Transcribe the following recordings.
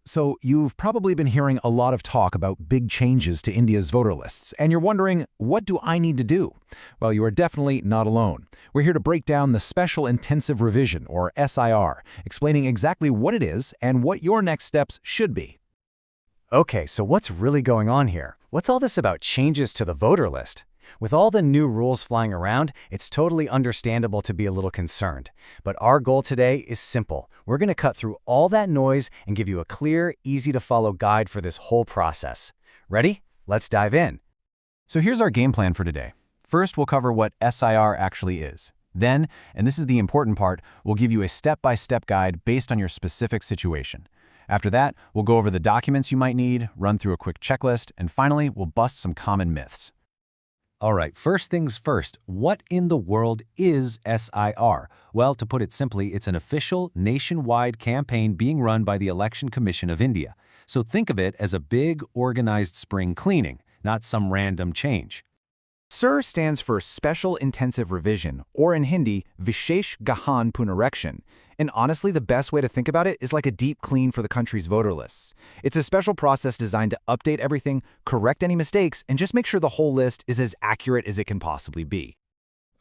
So you've probably been hearing a lot of talk about big changes to India's voter lists, and you're wondering, what do I need to do? Well, you are definitely not alone. We're here to break down the Special Intensive Revision, or SIR, explaining exactly what it is and what your next steps should be. Okay, so what's really going on here? What's all this about changes to the voter list? With all the new rules flying around, it's totally understandable to be a little concerned. But our goal today is simple. We're going to cut through all that noise and give you a clear, easy-to-follow guide for this whole process. Ready? Let's dive in. So here's our game plan for today. First, we'll cover what SIR actually is. Then, and this is the important part, we'll give you a step-by-step guide based on your specific situation. After that, we'll go over the documents you might need, run through a quick checklist, and finally, we'll bust some common myths. All right, first things first, what in the world is SIR? Well, to put it simply, it's an official, nationwide campaign being run by the Election Commission of India. So think of it as a big, organized spring cleaning, not some random change. SIR stands for Special Intensive Revision, or in Hindi, Vishesh Gahan Punarakshan. And honestly, the best way to think about it is like a deep clean for the country's voter lists. It's a special process designed to update everything, correct any mistakes, and just make sure the whole list is as accurate as it can possibly be.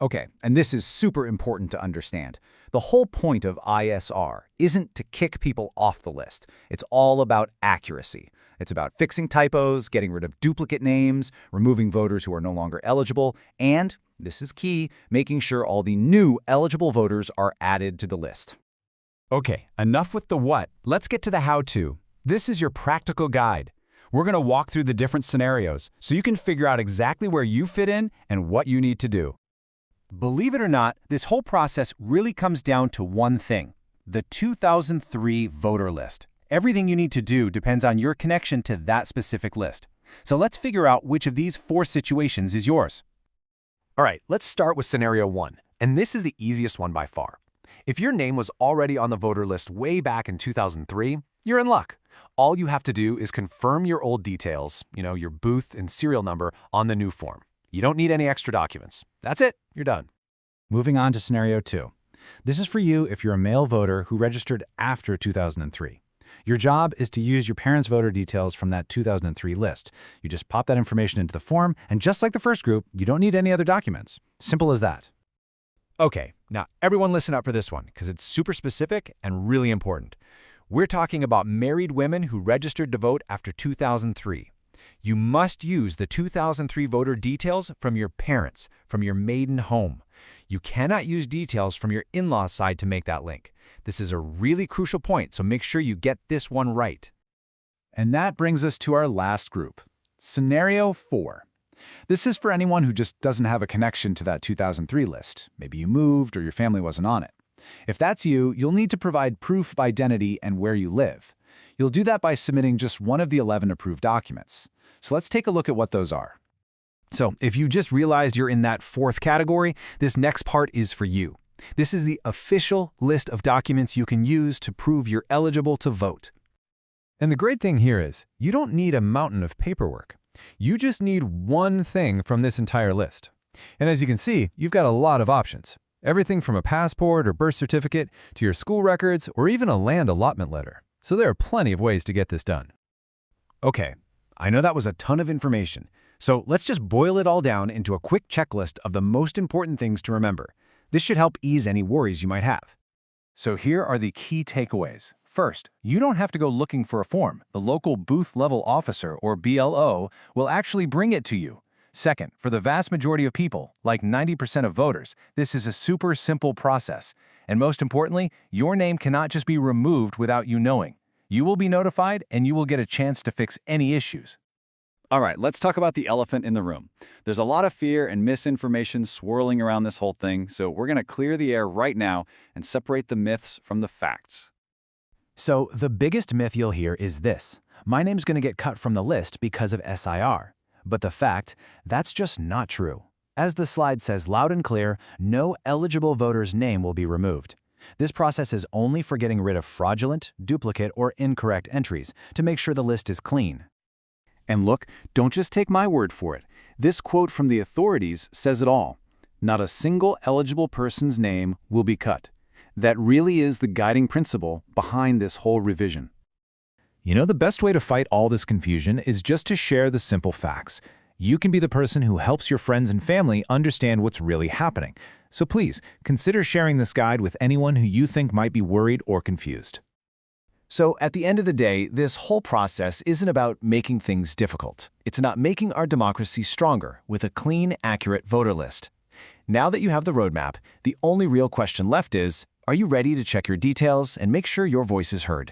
Okay, and this is super important to understand. The whole point of ISR isn't to kick people off the list. It's all about accuracy. It's about fixing typos, getting rid of duplicate names, removing voters who are no longer eligible, and, this is key, making sure all the new eligible voters are added to the list. Okay, enough with the what. Let's get to the how-to. This is your practical guide. We're going to walk through the different scenarios so you can figure out exactly where you fit in and what you need to do. Believe it or not, this whole process really comes down to one thing: the 2003 voter list. Everything you need to do depends on your connection to that specific list. So let's figure out which of these 4 situations is yours. All right, let's start with scenario 1, and this is the easiest one by far. If your name was already on the voter list way back in 2003, you're in luck. All you have to do is confirm your old details, your booth and serial number, on the new form. You don't need any extra documents. That's it, you're done. Moving on to scenario 2. This is for you if you're a male voter who registered after 2003. Your job is to use your parents' voter details from that 2003 list. You just pop that information into the form, and just like the first group, you don't need any other documents. Simple as that. Okay, now everyone listen up for this one, because it's super specific and really important. We're talking about married women who registered to vote after 2003. You must use the 2003 voter details from your parents, from your maiden home. You cannot use details from your in-laws' side to make that link. This is a really crucial point, so make sure you get this one right. And that brings us to our last group, Scenario 4. This is for anyone who just doesn't have a connection to that 2003 list. Maybe you moved or your family wasn't on it. If that's you, you'll need to provide proof of identity and where you live. You'll do that by submitting just one of the 11 approved documents. So let's take a look at what those are. So if you just realized you're in that 4th category, this next part is for you. This is the official list of documents you can use to prove you're eligible to vote. And the great thing here is, you don't need a mountain of paperwork. You just need one thing from this entire list. And as you can see, you've got a lot of options. Everything from a passport or birth certificate to your school records or even a land allotment letter. So there are plenty of ways to get this done. Okay, I know that was a ton of information. So let's just boil it all down into a quick checklist of the most important things to remember. This should help ease any worries you might have. So here are the key takeaways. First, you don't have to go looking for a form. The local booth-level officer, or B.L.O, will actually bring it to you. Second, for the vast majority of people, like 90% of voters, this is a super simple process. And most importantly, your name cannot just be removed without you knowing. You will be notified, and you will get a chance to fix any issues. All right, let's talk about the elephant in the room. There's a lot of fear and misinformation swirling around this whole thing, so we're going to clear the air right now and separate the myths from the facts. So the biggest myth you'll hear is this: my name's going to get cut from the list because of SIR. But the fact, that's just not true. As the slide says loud and clear, no eligible voter's name will be removed. This process is only for getting rid of fraudulent, duplicate, or incorrect entries to make sure the list is clean. And look, don't just take my word for it. This quote from the authorities says it all. Not a single eligible person's name will be cut. That really is the guiding principle behind this whole revision. You know, the best way to fight all this confusion is just to share the simple facts. You can be the person who helps your friends and family understand what's really happening. So please, consider sharing this guide with anyone who you think might be worried or confused. So at the end of the day, this whole process isn't about making things difficult. It's about making our democracy stronger with a clean, accurate voter list. Now that you have the roadmap, the only real question left is, are you ready to check your details and make sure your voice is heard?